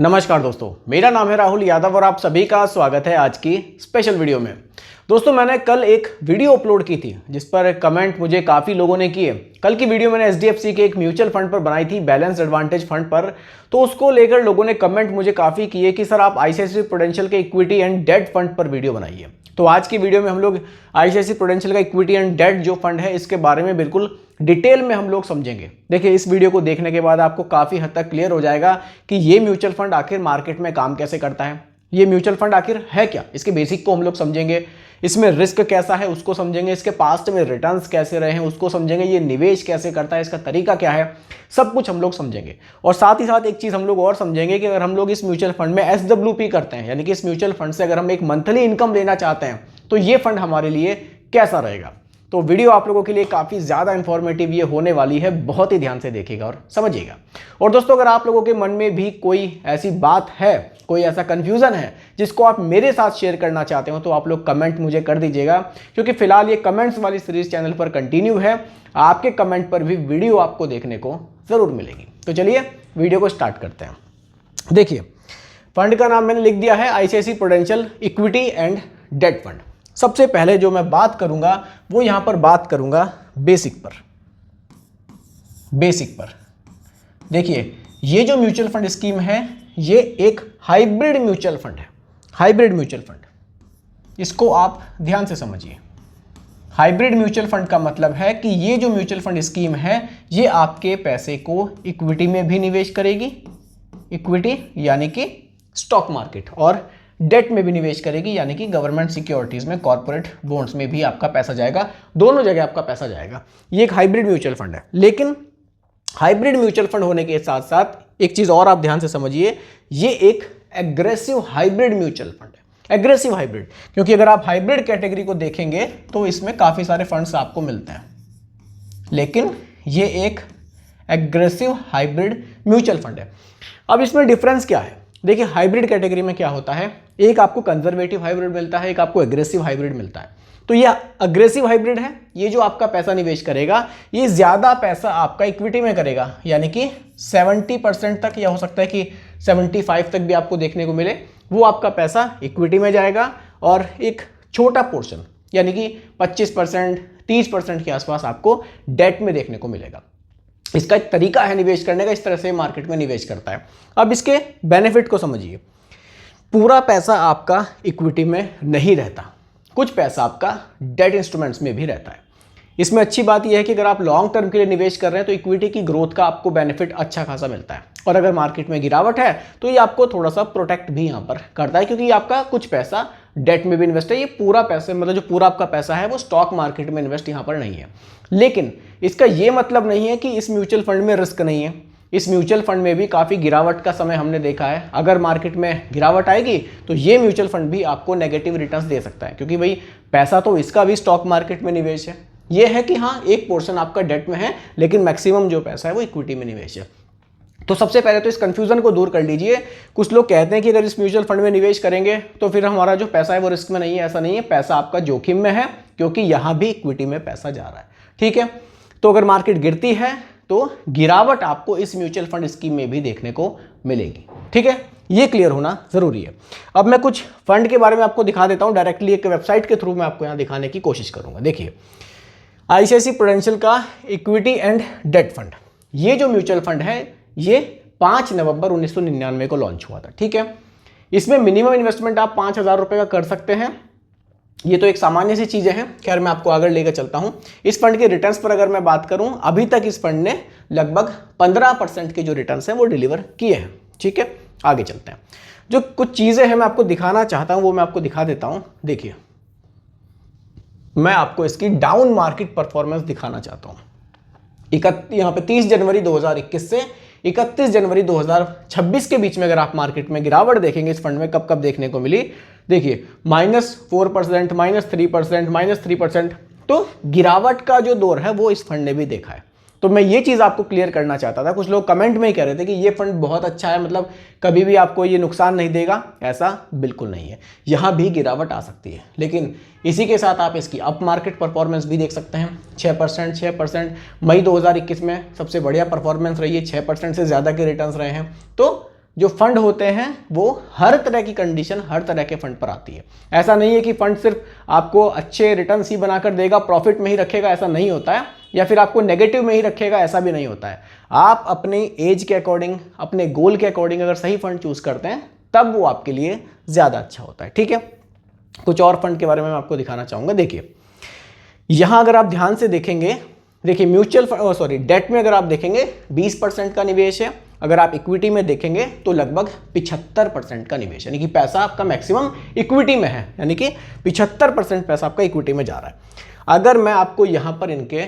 नमस्कार दोस्तों, मेरा नाम है राहुल यादव और आप सभी का स्वागत है आज की स्पेशल वीडियो में। दोस्तों, मैंने कल एक वीडियो अपलोड की थी जिस पर कमेंट मुझे काफ़ी लोगों ने किए। कल की वीडियो मैंने एचडीएफसी के एक म्यूचुअल फंड पर बनाई थी, बैलेंस एडवांटेज फंड पर। तो उसको लेकर लोगों ने कमेंट मुझे काफ़ी किए कि सर आप आईसीआईसीआई प्रूडेंशियल के इक्विटी एंड डेट फंड पर वीडियो बनाइए। तो आज की वीडियो में हम लोग आईसीआईसीआई प्रूडेंशियल का इक्विटी एंड डेट जो फंड है इसके बारे में बिल्कुल डिटेल में हम लोग समझेंगे। देखिए, इस वीडियो को देखने के बाद आपको काफ़ी हद तक क्लियर हो जाएगा कि ये म्यूचुअल फंड आखिर मार्केट में काम कैसे करता है, ये म्यूचुअल फंड आखिर है क्या, इसके बेसिक को हम लोग समझेंगे, इसमें रिस्क कैसा है उसको समझेंगे, इसके पास्ट में रिटर्न्स कैसे रहे हैं उसको समझेंगे, ये निवेश कैसे करता है, इसका तरीका क्या है, सब कुछ हम लोग समझेंगे। और साथ ही साथ एक चीज़ हम लोग और समझेंगे कि अगर हम लोग इस म्यूचुअल फंड में एसडब्ल्यूपी करते हैं, यानी कि इस म्यूचुअल फंड से अगर हम एक मंथली इनकम लेना चाहते हैं तो ये फंड हमारे लिए कैसा रहेगा। तो वीडियो आप लोगों के लिए काफ़ी ज़्यादा इंफॉर्मेटिव ये होने वाली है, बहुत ही ध्यान से देखिएगा और समझिएगा। और दोस्तों, अगर आप लोगों के मन में भी कोई ऐसी बात है, कोई ऐसा कंफ्यूजन है जिसको आप मेरे साथ शेयर करना चाहते हो तो आप लोग कमेंट मुझे कर दीजिएगा, क्योंकि फिलहाल ये कमेंट्स वाली सीरीज चैनल पर कंटिन्यू है। आपके कमेंट पर भी वीडियो आपको देखने को ज़रूर मिलेगी। तो चलिए वीडियो को स्टार्ट करते हैं। देखिए, फंड का नाम मैंने लिख दिया है ICICI Prudential equity and debt fund. सबसे पहले जो मैं बात करूंगा वो यहां पर बात करूंगा बेसिक पर। देखिए, ये जो म्यूचुअल फंड स्कीम है ये एक हाइब्रिड म्यूचुअल फंड है। हाइब्रिड म्यूचुअल फंड, इसको आप ध्यान से समझिए। हाइब्रिड म्यूचुअल फंड का मतलब है कि ये जो म्यूचुअल फंड स्कीम है ये आपके पैसे को इक्विटी में भी निवेश करेगी, इक्विटी यानी कि स्टॉक मार्केट, और डेट में भी निवेश करेगी यानी कि गवर्नमेंट सिक्योरिटीज में, कॉर्पोरेट बॉन्ड्स में भी आपका पैसा जाएगा, दोनों जगह आपका पैसा जाएगा। ये एक हाइब्रिड म्यूचुअल फंड है। लेकिन हाइब्रिड म्यूचुअल फंड होने के साथ साथ एक चीज और आप ध्यान से समझिए, ये एक एग्रेसिव हाइब्रिड म्यूचुअल फंड है। एग्रेसिव हाइब्रिड, क्योंकि अगर आप हाइब्रिड कैटेगरी को देखेंगे तो इसमें काफी सारे फंड्स आपको मिलते हैं, लेकिन ये एक एग्रेसिव हाइब्रिड म्यूचुअल फंड है। अब इसमें डिफरेंस क्या है? देखिए, हाइब्रिड कैटेगरी में क्या होता है, एक आपको कंजर्वेटिव हाइब्रिड मिलता है, एक आपको एग्रेसिव हाइब्रिड मिलता है। तो ये अग्रेसिव हाइब्रिड है, ये जो आपका पैसा निवेश करेगा ये ज्यादा पैसा आपका इक्विटी में करेगा, यानी कि 70% तक, या हो सकता है कि 75 तक भी आपको देखने को मिले, वो आपका पैसा इक्विटी में जाएगा, और एक छोटा पोर्शन यानी कि 25% 30% के आसपास आपको डेट में देखने को मिलेगा। इसका एक तरीका है निवेश करने का, इस तरह से मार्केट में निवेश करता है। अब इसके बेनिफिट को समझिए। पूरा पैसा आपका इक्विटी में नहीं रहता, कुछ पैसा आपका डेट इंस्ट्रूमेंट्स में भी रहता है। इसमें अच्छी बात यह है कि अगर आप लॉन्ग टर्म के लिए निवेश कर रहे हैं तो इक्विटी की ग्रोथ का आपको बेनिफिट अच्छा खासा मिलता है, और अगर मार्केट में गिरावट है तो ये आपको थोड़ा सा प्रोटेक्ट भी यहाँ पर करता है, क्योंकि आपका कुछ पैसा डेट में भी इन्वेस्ट है। ये पूरा पैसा, मतलब जो पूरा आपका पैसा है वो स्टॉक मार्केट में इन्वेस्ट यहाँ पर नहीं है। लेकिन इसका ये मतलब नहीं है कि इस म्यूचुअल फंड में रिस्क नहीं है। इस म्यूचुअल फंड में भी काफ़ी गिरावट का समय हमने देखा है। अगर मार्केट में गिरावट आएगी तो ये म्यूचुअल फंड भी आपको नेगेटिव रिटर्न्स दे सकता है, क्योंकि भाई पैसा तो इसका भी स्टॉक मार्केट में निवेश है। ये है कि हाँ, एक पोर्शन आपका डेट में है, लेकिन मैक्सिमम जो पैसा है वो इक्विटी में निवेश है। तो सबसे पहले तो इस कंफ्यूजन को दूर कर लीजिए। कुछ लोग कहते हैं कि अगर इस म्यूचुअल फंड में निवेश करेंगे तो फिर हमारा जो पैसा है वो रिस्क में नहीं है। ऐसा नहीं है, पैसा आपका जोखिम में है, क्योंकि यहाँ भी इक्विटी में पैसा जा रहा है। ठीक है, तो अगर मार्केट गिरती है तो गिरावट आपको इस म्यूचुअल फंड स्कीम में भी देखने को मिलेगी। ठीक है, ये क्लियर होना जरूरी है। अब मैं कुछ फंड के बारे में आपको दिखा देता हूं, डायरेक्टली एक वेबसाइट के थ्रू मैं आपको यहां दिखाने की कोशिश करूंगा। देखिए, आईसीआईसीआई प्रूडेंशियल का इक्विटी एंड डेट फंड, ये जो म्यूचुअल फंड है ये 5 नवंबर 1999 को लॉन्च हुआ था। ठीक है, इसमें मिनिमम इन्वेस्टमेंट आप 5,000 रुपए का कर सकते हैं। ये तो एक सामान्य सी चीजें हैं। खैर, मैं आपको आगे लेकर चलता हूं। इस फंड के रिटर्न्स पर अगर मैं बात करूं, अभी तक इस फंड ने लगभग 15% के जो रिटर्न्स हैं वो डिलीवर किए हैं। ठीक है, आगे चलते हैं। जो कुछ चीजें हैं मैं आपको दिखाना चाहता हूं वो मैं आपको दिखा देता हूं। देखिए, मैं आपको इसकी डाउन मार्केट परफॉर्मेंस दिखाना चाहता हूं। यहाँ पे 30 जनवरी 2021 से 31 जनवरी 2026 के बीच में अगर आप मार्केट में गिरावट देखेंगे इस फंड में कब कब देखने को मिली, देखिए -4%, -3%, -3%। तो गिरावट का जो दौर है वो इस फंड ने भी देखा है। तो मैं ये चीज़ आपको क्लियर करना चाहता था। कुछ लोग कमेंट में ही कह रहे थे कि ये फंड बहुत अच्छा है, मतलब कभी भी आपको ये नुकसान नहीं देगा। ऐसा बिल्कुल नहीं है, यहाँ भी गिरावट आ सकती है, लेकिन इसी के साथ आप इसकी अप मार्केट परफॉर्मेंस भी देख सकते हैं। 6%। मई 2021 में सबसे बढ़िया परफॉर्मेंस रही है, 6% से ज़्यादा के रिटर्न्स रहे हैं। तो जो फंड होते हैं वो हर तरह की कंडीशन हर तरह के फंड पर आती है। ऐसा नहीं है कि फंड सिर्फ आपको अच्छे रिटर्न्स ही बनाकर देगा, प्रॉफिट में ही रखेगा, ऐसा नहीं होता है, या फिर आपको नेगेटिव में ही रखेगा, ऐसा भी नहीं होता है। आप अपनी एज के अकॉर्डिंग, अपने गोल के अकॉर्डिंग अगर सही फंड चूज करते हैं तब वो आपके लिए ज़्यादा अच्छा होता है। ठीक है, कुछ और फंड के बारे में मैं आपको दिखाना चाहूँगा। देखिए यहाँ अगर आप ध्यान से देखेंगे, देखिए म्यूचुअल फंड डेट में अगर आप देखेंगे 20% का निवेश है, अगर आप इक्विटी में देखेंगे तो लगभग 75% का निवेश, यानी कि पैसा आपका मैक्सिमम इक्विटी में है, यानी कि 75% पैसा आपका इक्विटी में जा रहा है। अगर मैं आपको यहाँ पर इनके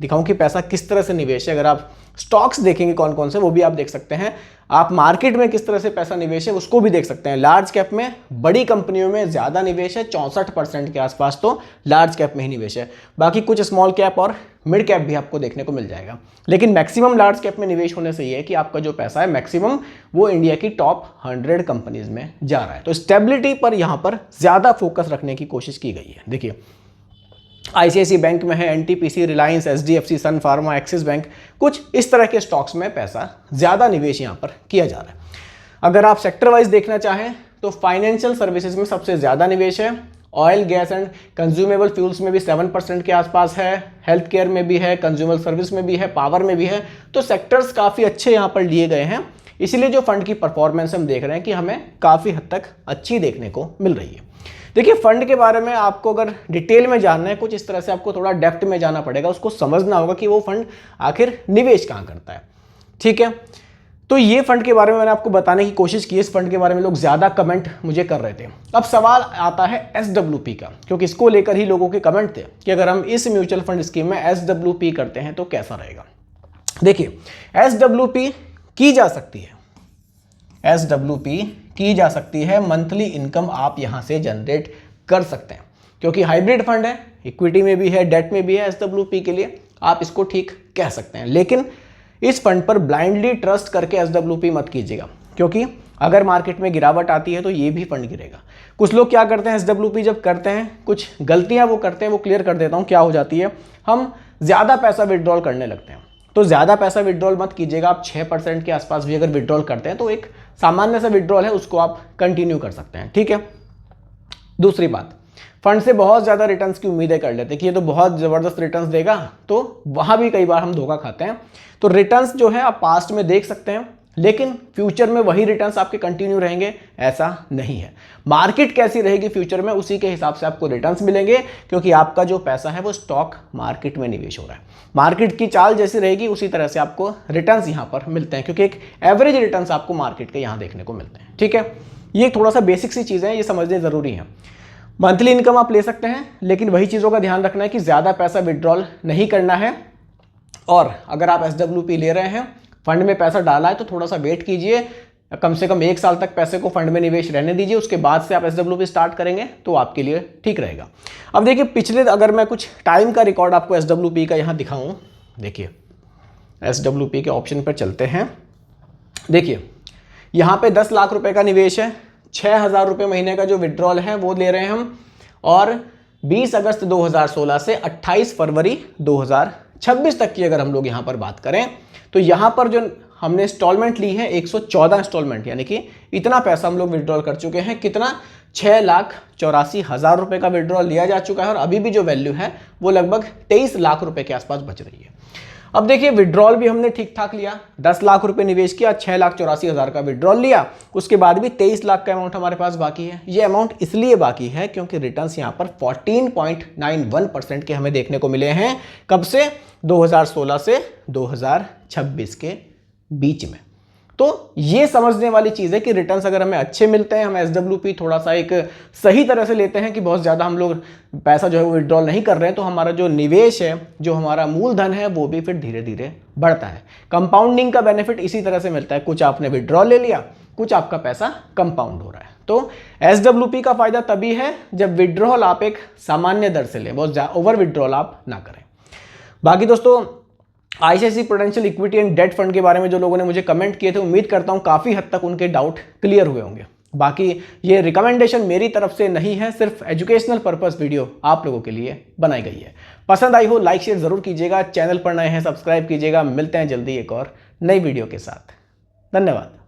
दिखाऊं कि पैसा किस तरह से निवेश है, अगर आप स्टॉक्स देखेंगे कौन कौन से, वो भी आप देख सकते हैं। आप मार्केट में किस तरह से पैसा निवेश है उसको भी देख सकते हैं। लार्ज कैप में बड़ी कंपनियों में ज़्यादा निवेश है, 64% के आसपास तो लार्ज कैप में ही निवेश है। बाकी कुछ स्मॉल कैप और मिड कैप भी आपको देखने को मिल जाएगा, लेकिन मैक्सिमम लार्ज कैप में निवेश होने से ये है कि आपका जो पैसा है मैक्सिमम वो इंडिया की टॉप 100 कंपनीज में जा रहा है। तो स्टेबिलिटी पर यहाँ पर ज़्यादा फोकस रखने की कोशिश की गई है। देखिए आईसीआईसी बैंक में है, एनटीपीसी, रिलायंस, एचडीएफसी, सन फार्मा, एक्सिस बैंक, कुछ इस तरह के स्टॉक्स में पैसा ज़्यादा निवेश यहाँ पर किया जा रहा है। अगर आप सेक्टर वाइज देखना चाहें तो फाइनेंशियल सर्विसेज में सबसे ज़्यादा निवेश है, oil gas and consumable fuels में भी 7% के आसपास है, हेल्थ केयर में भी है, कंज्यूमर सर्विस में भी है, पावर में भी है। तो सेक्टर्स काफ़ी अच्छे यहाँ पर लिए गए हैं, इसीलिए जो फंड की परफॉर्मेंस हम देख रहे हैं कि हमें काफ़ी हद तक अच्छी देखने को मिल रही है। देखिए फंड के बारे में आपको अगर डिटेल में जानना है, कुछ इस तरह से आपको थोड़ा डेप्थ में जाना पड़ेगा, उसको समझना होगा कि वो फंड आखिर निवेश कहाँ करता है। ठीक है, तो ये फंड के बारे में मैंने आपको बताने की कोशिश की। इस फंड के बारे में लोग ज़्यादा कमेंट मुझे कर रहे थे। अब सवाल आता है SWP का, क्योंकि इसको लेकर ही लोगों के कमेंट थे कि अगर हम इस म्यूचुअल फंड स्कीम में SWP करते हैं तो कैसा रहेगा। देखिए SWP की जा सकती है, SWP की जा सकती है, मंथली इनकम आप यहां से जनरेट कर सकते हैं, क्योंकि हाइब्रिड फंड है, इक्विटी में भी है, डेट में भी है। SWP के लिए आप इसको ठीक कह सकते हैं, लेकिन इस फंड पर ब्लाइंडली ट्रस्ट करके SWP मत कीजिएगा, क्योंकि अगर मार्केट में गिरावट आती है तो ये भी फंड गिरेगा। कुछ लोग क्या करते हैं, SWP जब करते हैं कुछ गलतियां वो करते हैं, वो क्लियर कर देता हूं। क्या हो जाती है, हम ज़्यादा पैसा विड्रॉल करने लगते हैं। तो ज़्यादा पैसा विड्रॉल मत कीजिएगा। आप 6% के आसपास भी अगर विड्रॉल करते हैं तो एक सामान्य सा विड्रॉल है, उसको आप कंटिन्यू कर सकते हैं। ठीक है, दूसरी बात, फंड से बहुत ज़्यादा रिटर्न्स की उम्मीदें कर लेते हैं कि ये तो बहुत ज़बरदस्त रिटर्न्स देगा, तो वहाँ भी कई बार हम धोखा खाते हैं। तो रिटर्न्स जो है आप पास्ट में देख सकते हैं, लेकिन फ्यूचर में वही रिटर्न्स आपके कंटिन्यू रहेंगे ऐसा नहीं है। मार्केट कैसी रहेगी फ्यूचर में, उसी के हिसाब से आपको रिटर्न्स मिलेंगे, क्योंकि आपका जो पैसा है वो स्टॉक मार्केट में निवेश हो रहा है। मार्केट की चाल जैसी रहेगी उसी तरह से आपको रिटर्न्स यहाँ पर मिलते हैं, क्योंकि एक एवरेज रिटर्न्स आपको मार्केट के यहाँ देखने को मिलते हैं। ठीक है, ये थोड़ा सा बेसिक सी चीज़ें हैं, ये समझने ज़रूरी है। मंथली इनकम आप ले सकते हैं, लेकिन वही चीज़ों का ध्यान रखना है कि ज़्यादा पैसा विड्रॉल नहीं करना है। और अगर आप SWP ले रहे हैं, फंड में पैसा डाला है, तो थोड़ा सा वेट कीजिए, कम से कम 1 साल तक पैसे को फंड में निवेश रहने दीजिए, उसके बाद से आप SWP स्टार्ट करेंगे तो आपके लिए ठीक रहेगा। अब देखिए पिछले, अगर मैं कुछ टाइम का रिकॉर्ड आपको SWP का यहाँ दिखाऊं, देखिए SWP के ऑप्शन पर चलते हैं। देखिए यहाँ पे 10 लाख रुपए का निवेश है, 6,000 रुपये महीने का जो विड्रॉल है वो ले रहे हैं हम, और 20 अगस्त 2016 से 28 फरवरी 2026 तक की अगर हम लोग यहाँ पर बात करें तो यहाँ पर जो हमने इंस्टॉलमेंट ली है 114 इंस्टॉलमेंट, यानी कि इतना पैसा हम लोग विड्रॉल कर चुके हैं। कितना, 6,84,000 रुपये का विड्रॉल लिया जा चुका है, और अभी भी जो वैल्यू है वो लगभग 23 लाख रुपए के आसपास बच रही है। अब देखिए विड्रॉल भी हमने ठीक ठाक लिया, 10 लाख रुपए निवेश किया, 6,84,000 का विड्रॉल लिया, उसके बाद भी 23 लाख का अमाउंट हमारे पास बाकी है। ये अमाउंट इसलिए बाकी है क्योंकि रिटर्न्स यहाँ पर 14.91% के हमें देखने को मिले हैं। कब से, 2016 से 2026 के बीच में। तो ये समझने वाली चीज़ है कि रिटर्न्स अगर हमें अच्छे मिलते हैं, हम SWP थोड़ा सा एक सही तरह से लेते हैं कि बहुत ज़्यादा हम लोग पैसा जो है वो विड्रॉल नहीं कर रहे हैं, तो हमारा जो निवेश है, जो हमारा मूलधन है, वो भी फिर धीरे धीरे बढ़ता है। कंपाउंडिंग का बेनिफिट इसी तरह से मिलता है, कुछ आपने विड्रॉल ले लिया, कुछ आपका पैसा कंपाउंड हो रहा है। तो SWP का फायदा तभी है जब विड्रॉल आप एक सामान्य दर से लें, बहुत ओवर विड्रॉल आप ना करें। बाकी दोस्तों ICICI Prudential equity and debt fund के बारे में जो लोगों ने मुझे कमेंट किए थे, उम्मीद करता हूं काफ़ी हद तक उनके डाउट क्लियर हुए होंगे। बाकी ये रिकमेंडेशन मेरी तरफ से नहीं है, सिर्फ एजुकेशनल पर्पस वीडियो आप लोगों के लिए बनाई गई है। पसंद आई हो लाइक शेयर जरूर कीजिएगा, चैनल पर नए हैं सब्सक्राइब कीजिएगा। मिलते हैं जल्दी एक और नई वीडियो के साथ। धन्यवाद।